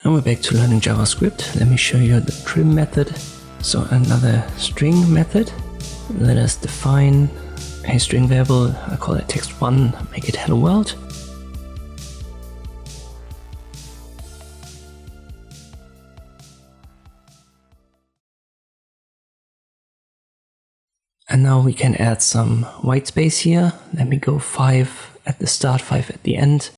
And we're back to learning JavaScript. Let me show you the trim method. So another string method. Let us define a string variable. I call it text1, make it hello world. And now we can add some white space here. Let me go 5 at the start, 5 at the end.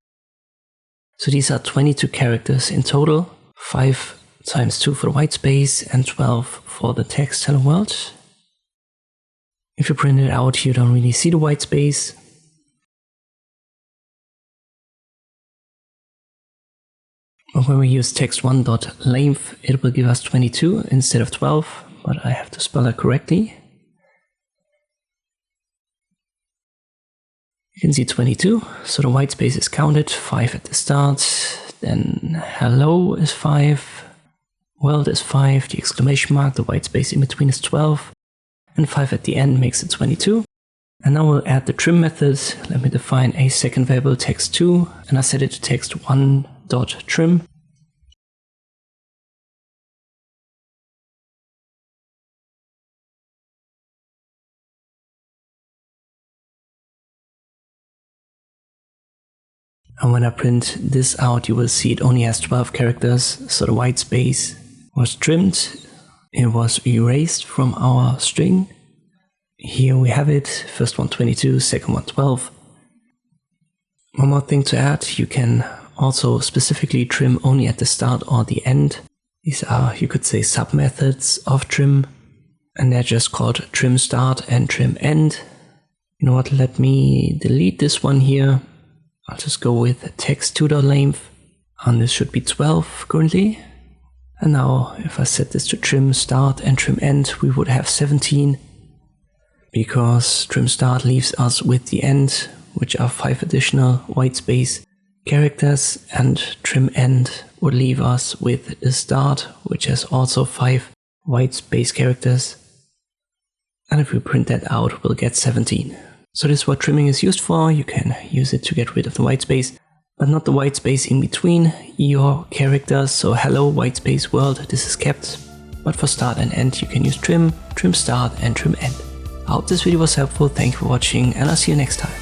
So these are 22 characters in total, 5 times 2 for the white space and 12 for the text hello world. If you print it out, you don't really see the white space. But when we use text1.length, it will give us 22 instead of 12, but I have to spell it correctly. You can see 22, so the white space is counted, 5 at the start, then hello is 5, world is 5, the exclamation mark, the white space in between is 12, and 5 at the end makes it 22. And now we'll add the trim method. Let me define a second variable, text2, and I set it to text1.trim. And when I print this out, you will see it only has 12 characters, so the white space was trimmed, it was erased from our string. Here we have it, first one 22, second one 12. One more thing to add, you can also specifically trim only at the start or the end. These are, you could say, sub-methods of trim, and they're just called trimStart and trimEnd. You know what, let me delete this one here. I'll just go with text2.length, and this should be 12 currently. And now if I set this to trimStart and trimEnd, we would have 17, because trimStart leaves us with the end, which are 5 additional white space characters, and trimEnd would leave us with the start, which has also 5 white space characters. And if we print that out, we'll get 17. So this is what trimming is used for. You can use it to get rid of the white space, but not the white space in between your characters. So hello, white space, world, this is kept. But for start and end, you can use trim, trimStart and trimEnd. I hope this video was helpful. Thank you for watching, and I'll see you next time.